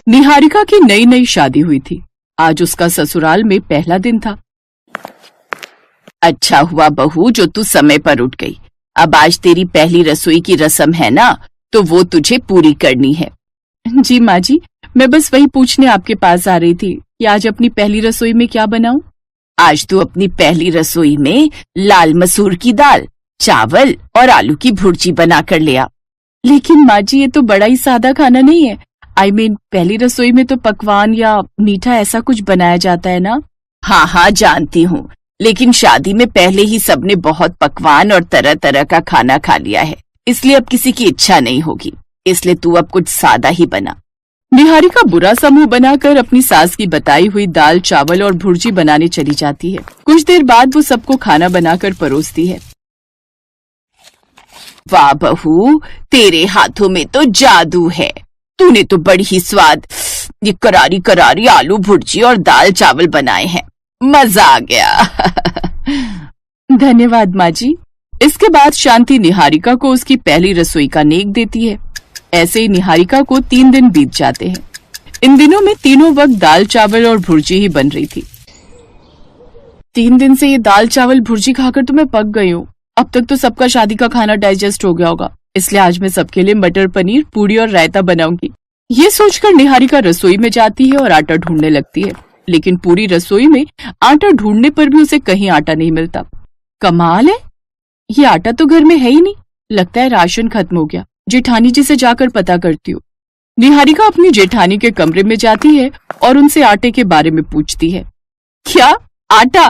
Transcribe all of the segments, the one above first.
निहारिका की नई नई शादी हुई थी। आज उसका ससुराल में पहला दिन था। अच्छा हुआ बहू जो तू समय पर उठ गई। अब आज तेरी पहली रसोई की रस्म है ना, तो वो तुझे पूरी करनी है। जी माँ जी, मैं बस वही पूछने आपके पास आ रही थी कि आज अपनी पहली रसोई में क्या बनाऊं। आज तू अपनी पहली रसोई में लाल मसूर की दाल, चावल और आलू की भुर्जी बना कर ले आ। लेकिन माँ जी, ये तो बड़ा ही सादा खाना नहीं है। पहली रसोई में तो पकवान या मीठा ऐसा कुछ बनाया जाता है ना। हाँ हाँ जानती हूँ, लेकिन शादी में पहले ही सबने बहुत पकवान और तरह तरह का खाना खा लिया है, इसलिए अब किसी की इच्छा नहीं होगी। इसलिए तू अब कुछ सादा ही बना। निहारिका बुरा सा मुंह बनाकर अपनी सास की बताई हुई दाल, चावल और भुर्जी बनाने चली जाती है। कुछ देर बाद वो सबको खाना बनाकर परोसती है। वाह बहू, तेरे हाथों में तो जादू है। तूने तो बड़ी ही स्वाद ये करारी करारी आलू भुर्जी और दाल चावल बनाए हैं। मजा आ गया। धन्यवाद माँ जी। इसके बाद शांति निहारिका को उसकी पहली रसोई का नेक देती है। ऐसे ही निहारिका को 3 दिन बीत जाते हैं। इन दिनों में तीनों वक्त दाल चावल और भुर्जी ही बन रही थी। 3 दिन से ये दाल चावल भुर्जी खाकर तो मैं पक गई हूँ। अब तक तो सबका शादी का खाना डाइजेस्ट हो गया होगा, इसलिए आज मैं सबके लिए मटर पनीर, पूड़ी और रायता बनाऊंगी। ये सोचकर निहारिका रसोई में जाती है और आटा ढूंढने लगती है, लेकिन पूरी रसोई में आटा ढूंढने पर भी उसे कहीं आटा नहीं मिलता। कमाल है, ये आटा तो घर में है ही नहीं। लगता है राशन खत्म हो गया। जेठानी जी से जाकर पता करती हूँ। निहारिका अपनी जेठानी के कमरे में जाती है और उनसे आटे के बारे में पूछती है। क्या आटा?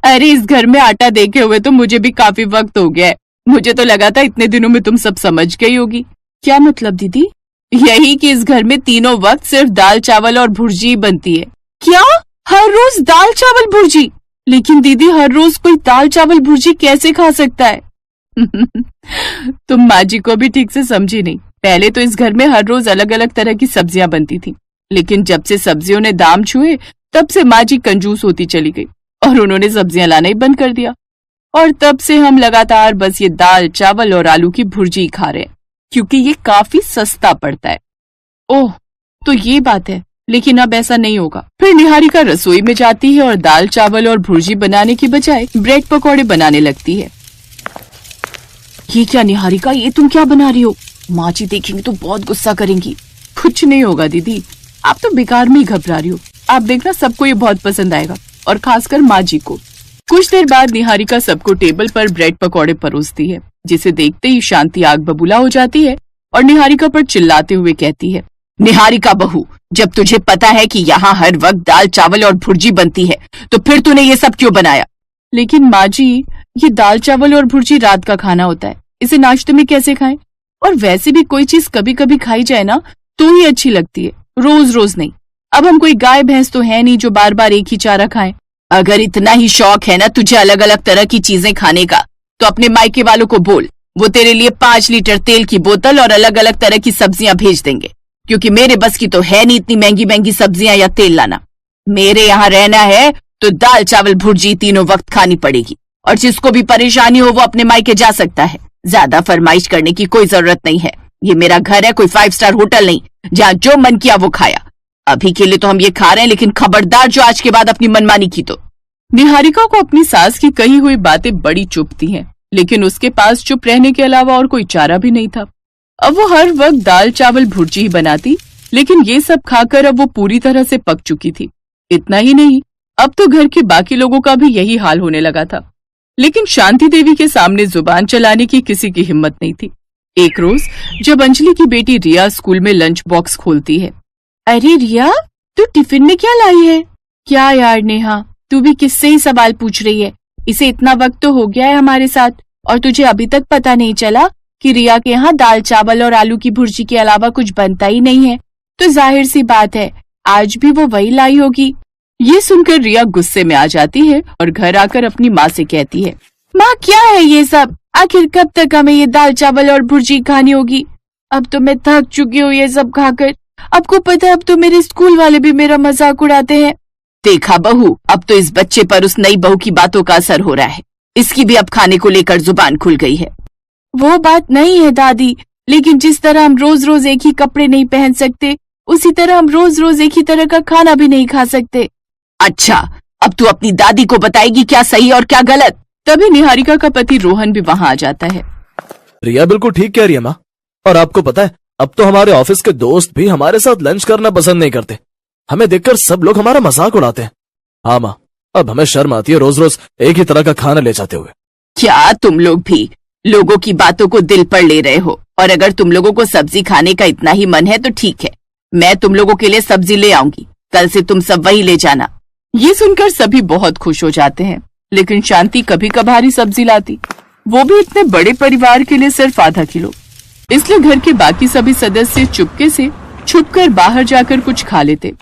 अरे इस घर में आटा देखे हुए तो मुझे भी काफी वक्त हो गया है। मुझे तो लगा था इतने दिनों में तुम सब समझ गई होगी। क्या मतलब दीदी? यही कि इस घर में तीनों वक्त सिर्फ दाल चावल और भुर्जी बनती है। क्या? हर रोज दाल चावल भुर्जी? लेकिन दीदी, हर रोज कोई दाल चावल भुर्जी कैसे खा सकता है? तुम माँ जी को भी ठीक से समझी नहीं। पहले तो इस घर में हर रोज अलग अलग तरह की सब्जियां बनती थी, लेकिन जब से सब्जियों ने दाम छुए तब से माँ जी कंजूस होती चली गई और उन्होंने सब्जियां लाना ही बंद कर दिया। और तब से हम लगातार बस ये दाल चावल और आलू की भुर्जी खा रहे हैं, क्योंकि ये काफी सस्ता पड़ता है। ओह, तो ये बात है। लेकिन अब ऐसा नहीं होगा। फिर निहारिका रसोई में जाती है और दाल चावल और भुर्जी बनाने की बजाय ब्रेड पकौड़े बनाने लगती है। ये क्या निहारिका, ये तुम क्या बना रही हो? माँ जी देखेंगे तो बहुत गुस्सा करेंगी। कुछ नहीं होगा दीदी, आप तो बेकार में ही घबरा रही हो। आप देखना, सबको ये बहुत पसंद आएगा, और खासकर माँ जी को। कुछ देर बाद निहारिका सबको टेबल पर ब्रेड पकौड़े परोसती है, जिसे देखते ही शांति आग बबूला हो जाती है और निहारिका पर चिल्लाते हुए कहती है। निहारिका बहू, जब तुझे पता है कि यहाँ हर वक्त दाल चावल और भुर्जी बनती है, तो फिर तूने ये सब क्यों बनाया? लेकिन माँ जी, ये दाल चावल और भुर्जी रात का खाना होता है, इसे नाश्ते में कैसे खाएं? और वैसे भी कोई चीज कभी कभी खाई जाए ना तो ही अच्छी लगती है, रोज रोज नहीं। अब हम कोई गाय भैंस तो है नहीं जो बार बार एक ही चारा खाएं। अगर इतना ही शौक है ना तुझे अलग अलग तरह की चीजें खाने का, तो अपने मायके वालों को बोल, वो तेरे लिए 5 लीटर तेल की बोतल और अलग अलग तरह की सब्जियां भेज देंगे, क्योंकि मेरे बस की तो है नहीं इतनी महंगी महंगी सब्जियां या तेल लाना। मेरे यहाँ रहना है तो दाल चावल भुर्जी तीनों वक्त खानी पड़ेगी, और जिसको भी परेशानी हो वो अपने मायके जा सकता है। ज्यादा फरमाइश करने की कोई जरूरत नहीं है। ये मेरा घर है, कोई 5 स्टार होटल नहीं जहाँ जो मन किया वो खाया। अभी के लिए तो हम ये खा रहे हैं, लेकिन खबरदार जो आज के बाद अपनी मनमानी की तो। निहारिका को अपनी सास की कही हुई बातें बड़ी चुभती हैं, लेकिन उसके पास चुप रहने के अलावा और कोई चारा भी नहीं था। अब वो हर वक्त दाल चावल भुर्जी ही बनाती, लेकिन ये सब खाकर अब वो पूरी तरह से पक चुकी थी। इतना ही नहीं, अब तो घर के बाकी लोगों का भी यही हाल होने लगा था। लेकिन शांति देवी के सामने जुबान चलाने की किसी की हिम्मत नहीं थी। एक रोज जब अंजलि की बेटी रिया स्कूल में लंच बॉक्स खोलती है। अरे रिया, तू टिफिन में क्या लाई है? क्या यार नेहा, तू भी किससे ही सवाल पूछ रही है? इसे इतना वक्त तो हो गया है हमारे साथ, और तुझे अभी तक पता नहीं चला कि रिया के यहाँ दाल चावल और आलू की भुर्जी के अलावा कुछ बनता ही नहीं है। तो जाहिर सी बात है आज भी वो वही लाई होगी। ये सुनकर रिया गुस्से में आ जाती है और घर आकर अपनी माँ से कहती है, माँ क्या है ये सब? आखिर कब तक हमें ये दाल चावल और भुर्जी खानी होगी? अब तो मैं थक चुकी हूँ ये सब खाकर। आपको पता है अब तो मेरे स्कूल वाले भी मेरा मजाक उड़ाते हैं। देखा बहू, अब तो इस बच्चे पर उस नई बहू की बातों का असर हो रहा है। इसकी भी अब खाने को लेकर जुबान खुल गई है। वो बात नहीं है दादी, लेकिन जिस तरह हम रोज रोज एक ही कपड़े नहीं पहन सकते, उसी तरह हम रोज रोज एक ही तरह का खाना भी नहीं खा सकते। अच्छा, अब तू अपनी दादी को बताएगी क्या सही और क्या गलत। तभी निहारिका का पति रोहन भी वहां आ जाता है। रिया बिल्कुल ठीक कह रही है माँ। और आपको पता है, अब तो हमारे ऑफिस के दोस्त भी हमारे साथ लंच करना पसंद नहीं करते। हमें देखकर सब लोग हमारा मजाक उड़ाते हैं। हाँ माँ, अब हमें शर्म आती है रोज रोज एक ही तरह का खाना ले जाते हुए। क्या तुम लोग भी लोगों की बातों को दिल पर ले रहे हो? और अगर तुम लोगों को सब्जी खाने का इतना ही मन है तो ठीक है, मैं तुम लोगों के लिए सब्जी ले आऊंगी। कल से तुम सब वही ले जाना। ये सुनकर सभी बहुत खुश हो जाते हैं, लेकिन शांति कभी कभार ही सब्जी लाती, वो भी इतने बड़े परिवार के लिए सिर्फ आधा किलो। इसलिए घर के बाकी सभी सदस्य चुपके से छुपकर बाहर जाकर कुछ खा लेते।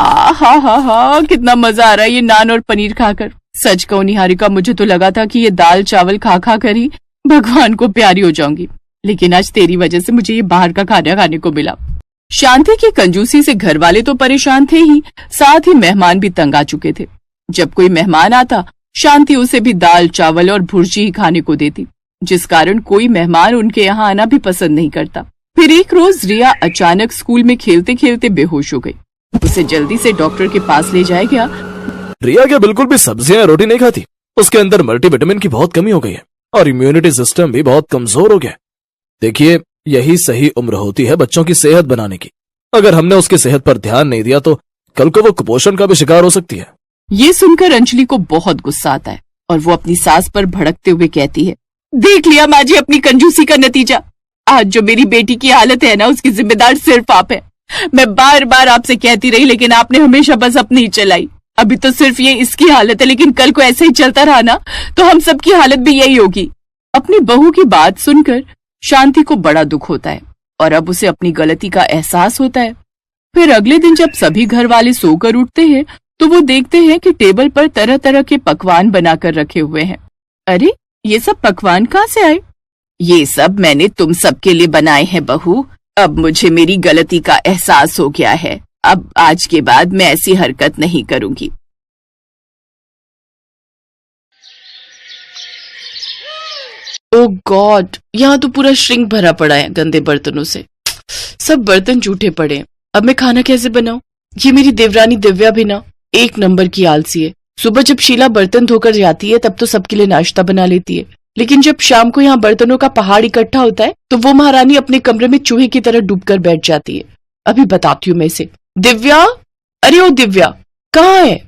हा, कितना मजा आ रहा है ये नान और पनीर खाकर। सच कहूं निहारिका, मुझे तो लगा था कि ये दाल चावल खा खा कर ही भगवान को प्यारी हो जाऊंगी, लेकिन आज तेरी वजह से मुझे ये बाहर का खाना खाने को मिला। शांति की कंजूसी से घर वाले तो परेशान थे ही, साथ ही मेहमान भी तंग आ चुके थे। जब कोई मेहमान आता, शांति उसे भी दाल चावल और भुर्जी ही खाने को देती, जिस कारण कोई मेहमान उनके यहाँ आना भी पसंद नहीं करता। फिर एक रोज रिया अचानक स्कूल में खेलते खेलते बेहोश हो गई। उसे जल्दी से डॉक्टर के पास ले जाया गया। रिया क्या बिल्कुल भी सब्जियां रोटी नहीं खाती? उसके अंदर मल्टीविटामिन की बहुत कमी हो गई है और इम्यूनिटी सिस्टम भी बहुत कमजोर हो गया। देखिए, यही सही उम्र होती है बच्चों की सेहत बनाने की। अगर हमने उसकी सेहत पर ध्यान नहीं दिया तो कल को वो कुपोषण का भी शिकार हो सकती है। ये सुनकर अंजलि को बहुत गुस्सा आता है और वो अपनी सास पर भड़कते हुए कहती है, देख लिया माँ जी अपनी कंजूसी का नतीजा। आज जो मेरी बेटी की हालत है ना, उसकी जिम्मेदार सिर्फ आप है। मैं बार बार आपसे कहती रही, लेकिन आपने हमेशा बस अपनी ही चलाई। अभी तो सिर्फ ये इसकी हालत है, लेकिन कल को ऐसे ही चलता रहा ना तो हम सबकी हालत भी यही होगी। अपनी बहू की बात सुनकर शांति को बड़ा दुख होता है और अब उसे अपनी गलती का एहसास होता है। फिर अगले दिन जब सभी घर वाले सोकर उठते हैं तो वो देखते हैं कि टेबल पर तरह तरह के पकवान बनाकर रखे हुए हैं। अरे, ये सब पकवान कहाँ से आए? ये सब मैंने तुम सबके लिए बनाए हैं बहू। अब मुझे मेरी गलती का एहसास हो गया है। अब आज के बाद मैं ऐसी हरकत नहीं करूंगी। ओह गॉड, यहाँ तो पूरा श्रिंक भरा पड़ा है गंदे बर्तनों से। सब बर्तन जूठे पड़े हैं। अब मैं खाना कैसे बनाऊं? ये मेरी देवरानी दिव्या भी ना एक नंबर की आलसी है। सुबह जब शीला बर्तन धोकर जाती है तब तो सबके लिए नाश्ता बना लेती है, लेकिन जब शाम को यहाँ बर्तनों का पहाड़ इकट्ठा होता है तो वो महारानी अपने कमरे में चूहे की तरह डूबकर बैठ जाती है। अभी बताती हूँ मैं इसे। दिव्या, अरे ओ दिव्या, कहाँ है?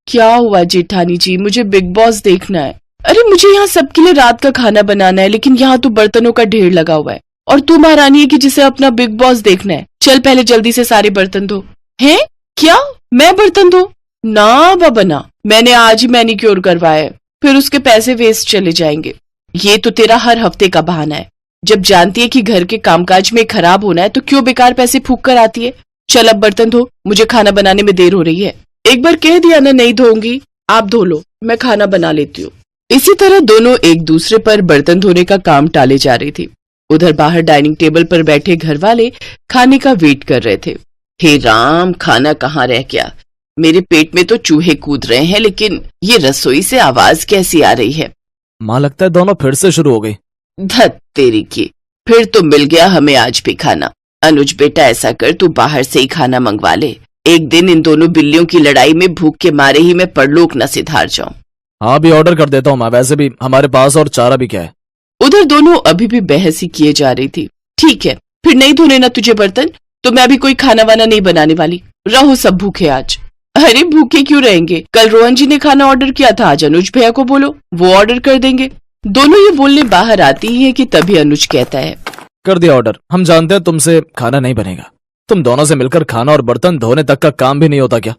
क्या हुआ जेठानी जी? मुझे बिग बॉस देखना है। अरे मुझे यहाँ सबके लिए रात का खाना बनाना है, लेकिन यहाँ तो बर्तनों का ढेर लगा हुआ है और तू महारानी है कि जिसे अपना बिग बॉस देखना है। चल पहले जल्दी से सारे बर्तन धो। हैं? क्या मैं बर्तन धो? ना बाबा ना, मैंने आज ही मैनिक्योर करवाया है, फिर उसके पैसे वेस्ट चले जाएंगे। ये तो तेरा हर हफ्ते का बहाना है। जब जानती है कि घर के कामकाज में खराब होना है तो क्यों बेकार पैसे फूंक कर आती है। चल अब बर्तन धो, मुझे खाना बनाने में देर हो रही है। एक बार कह दिया ना नहीं धोऊंगी, आप धो लो, मैं खाना बना लेती हूँ। इसी तरह दोनों एक दूसरे पर बर्तन धोने का काम टाले जा रही थी। उधर बाहर डाइनिंग टेबल पर बैठे घर वाले खाने का वेट कर रहे थे। हे राम, खाना कहाँ रह गया? मेरे पेट में तो चूहे कूद रहे हैं, लेकिन ये रसोई से आवाज कैसी आ रही है? माँ, लगता है दोनों फिर से शुरू हो गई। धत तेरी की, फिर तो मिल गया हमें आज भी खाना। अनुज बेटा, ऐसा कर तू बाहर से ही खाना मंगवा ले। एक दिन इन दोनों बिल्लियों की लड़ाई में भूख के मारे ही मैं परलोक न सिधार जाऊं। हाँ, भी ऑर्डर कर देता हूँ माँ। वैसे भी हमारे पास और चारा भी क्या है। उधर दोनों अभी भी बहस ही किए जा रही थी। ठीक है, फिर नहीं धोने ना तुझे बर्तन, तो मैं भी कोई खाना वाना नहीं बनाने वाली। रहो सब भूखे आज। अरे भूखे क्यों रहेंगे? कल रोहन जी ने खाना ऑर्डर किया था, आज अनुज भैया को बोलो, वो ऑर्डर कर देंगे। दोनों ये बोलने बाहर आती ही है कि तभी अनुज कहता है, कर दिया ऑर्डर। हम जानते हैं तुमसे खाना नहीं बनेगा। तुम दोनों से मिलकर खाना और बर्तन धोने तक का काम भी नहीं होता क्या?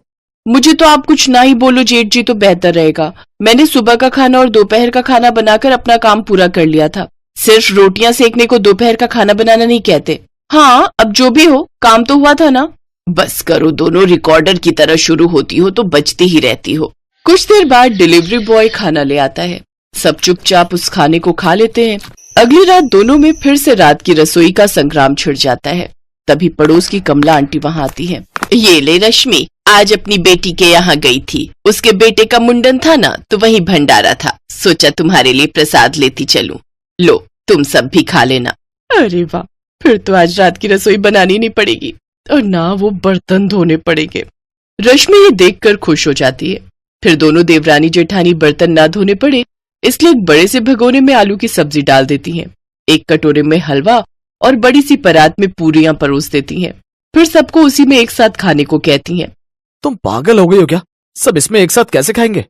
मुझे तो आप कुछ ना ही बोलो जेठ जी तो बेहतर रहेगा। मैंने सुबह का खाना और दोपहर का खाना बनाकर अपना काम पूरा कर लिया था। सिर्फ रोटियां सेकने को दोपहर का खाना बनाना नहीं कहते। हाँ, अब जो भी हो, काम तो हुआ था ना। बस करो, दोनों रिकॉर्डर की तरह शुरू होती हो तो बचती ही रहती हो। कुछ देर बाद डिलीवरी बॉय खाना ले आता है। सब चुपचाप उस खाने को खा लेते हैं। अगली रात दोनों में फिर से रात की रसोई का संग्राम छिड़ जाता है। तभी पड़ोस की कमला आंटी वहाँ आती है। ये ले रश्मि, आज अपनी बेटी के यहाँ गई थी। उसके बेटे का मुंडन था ना, तो वहीं भंडारा था। सोचा तुम्हारे लिए प्रसाद लेती चलूं। लो, तुम सब भी खा लेना। अरे वाह, फिर तो आज रात की रसोई बनानी नहीं पड़ेगी और ना वो बर्तन धोने पड़ेंगे। रश्मि ये देखकर खुश हो जाती है। फिर दोनों देवरानी जेठानी बर्तन ना धोने पड़े इसलिए एक बड़े से भगोने में आलू की सब्जी डाल देती हैं, एक कटोरे में हलवा और बड़ी सी परात में पूरियां परोस देती हैं। फिर सबको उसी में एक साथ खाने को कहती हैं। तुम पागल हो गई हो क्या? सब इसमें एक साथ कैसे खाएंगे?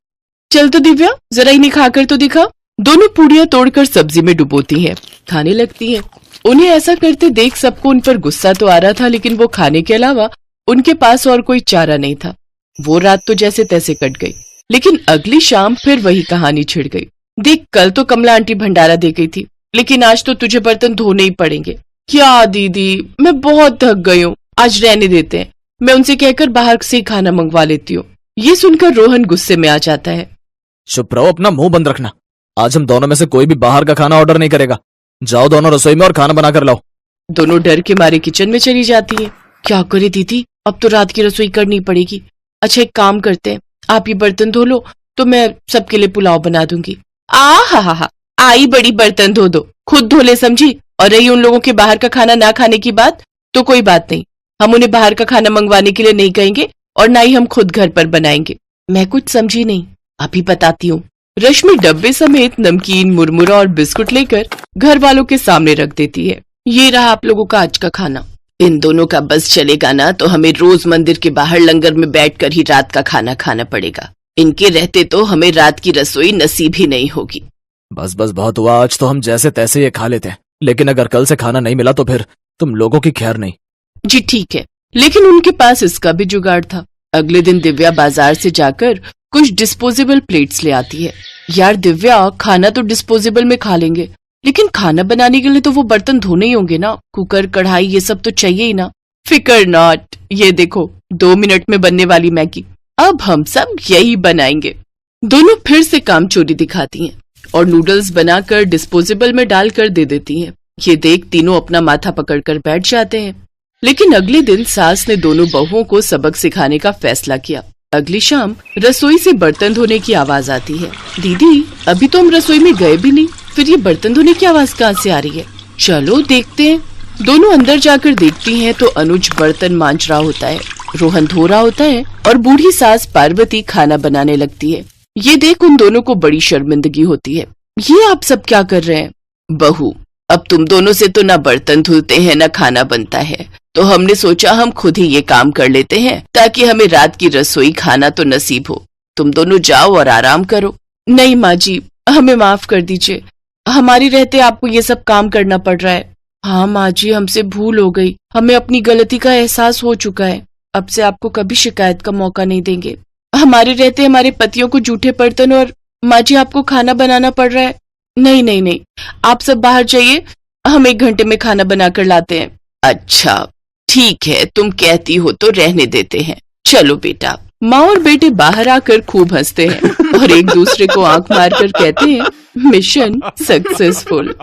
चल तो दिव्या, जरा इन्हें खाकर तो दिखा। दोनों पूरियां तोड़कर सब्जी में डुबोती हैं, खाने लगती हैं। उन्हें ऐसा करते देख सबको उन पर गुस्सा तो आ रहा था, लेकिन वो खाने के अलावा उनके पास और कोई चारा नहीं था। वो रात तो जैसे तैसे कट गई, लेकिन अगली शाम फिर वही कहानी छिड़ गई। देख, कल तो कमला आंटी भंडारा दे गई थी, लेकिन आज तो तुझे बर्तन धोने ही पड़ेंगे। क्या दीदी, मैं बहुत थक गई हूँ, आज रहने देते हैं, मैं उनसे कहकर बाहर से ही खाना मंगवा लेती हूँ। ये सुनकर रोहन गुस्से में आ जाता है। चुप रहो, अपना मुंह बंद रखना। आज हम दोनों में से कोई भी बाहर का खाना ऑर्डर नहीं करेगा। जाओ दोनों रसोई में और खाना बनाकर लाओ। दोनों डर के मारे किचन में चली जाती हैं। क्या करे दीदी, अब तो रात की रसोई करनी पड़ेगी। अच्छा, एक काम करते हैं, आप ये बर्तन धो लो तो मैं सबके लिए पुलाव बना दूंगी। हा, आई बड़ी बर्तन धो दो, खुद धो ले समझी। और रही उन लोगों के बाहर का खाना ना खाने की बात, तो कोई बात नहीं, हम उन्हें बाहर का खाना मंगवाने के लिए नहीं कहेंगे और ना ही हम खुद घर पर बनाएंगे। मैं कुछ समझी नहीं, अभी बताती हूँ। रश्मि डब्बे समेत नमकीन, मुरमुरा और बिस्कुट लेकर घर वालों के सामने रख देती है। ये रहा आप लोगों का आज का खाना। इन दोनों का बस चलेगा ना तो हमें रोज मंदिर के बाहर लंगर में बैठकर ही रात का खाना खाना पड़ेगा। इनके रहते तो हमें रात की रसोई नसीब ही नहीं होगी। बस बहुत हुआ, आज तो हम जैसे तैसे ये खा लेते हैं, लेकिन अगर कल से खाना नहीं मिला तो फिर तुम लोगों की खैर नहीं। जी ठीक है, लेकिन उनके पास इसका भी जुगाड़ था। अगले दिन दिव्या बाजार से जाकर कुछ डिस्पोजेबल प्लेट्स ले आती है। यार दिव्या, खाना तो डिस्पोजेबल में खा लेंगे, लेकिन खाना बनाने के लिए तो वो बर्तन धोने ही होंगे ना, कुकर, कढ़ाई, ये सब तो चाहिए ही ना। फिकर नॉट, ये देखो 2 मिनट में बनने वाली मैगी, अब हम सब यही बनाएंगे। दोनों फिर से काम चोरी दिखाती हैं और नूडल्स बनाकर डिस्पोजेबल में डालकर दे देती हैं। ये देख तीनों अपना माथा पकड़कर बैठ जाते हैं। लेकिन अगले दिन सास ने दोनों बहुओं को सबक सिखाने का फैसला किया। अगली शाम रसोई से बर्तन धोने की आवाज आती है। दीदी, अभी तो हम रसोई में गए भी नहीं, फिर ये बर्तन धोने की आवाज कहाँ से आ रही है? चलो देखते हैं। दोनों अंदर जाकर देखती हैं तो अनुज बर्तन मांज रहा होता है, रोहन धो रहा होता है और बूढ़ी सास पार्वती खाना बनाने लगती है। ये देख उन दोनों को बड़ी शर्मिंदगी होती है। ये आप सब क्या कर रहे हैं? बहू, अब तुम दोनों से तो ना बर्तन धुलते हैं ना खाना बनता है, तो हमने सोचा हम खुद ही ये काम कर लेते हैं ताकि हमें रात की रसोई खाना तो नसीब हो। तुम दोनों जाओ और आराम करो। नहीं माँ जी, हमें माफ कर दीजिए, हमारी रहते आपको ये सब काम करना पड़ रहा है। हाँ माँ जी, हमसे भूल हो गई, हमें अपनी गलती का एहसास हो चुका है। अब से आपको कभी शिकायत का मौका नहीं देंगे। हमारे रहते हमारे पतियों को जूठे बर्तन और माँ जी आपको खाना बनाना पड़ रहा है। नहीं नहीं नहीं, आप सब बाहर जाइए, हम 1 घंटे में खाना बनाकर लाते हैं। अच्छा ठीक है, तुम कहती हो तो रहने देते हैं, चलो बेटा। माँ और बेटे बाहर आकर खूब हंसते हैं और एक दूसरे को आंख मारकर कहते हैं, मिशन सक्सेसफुल।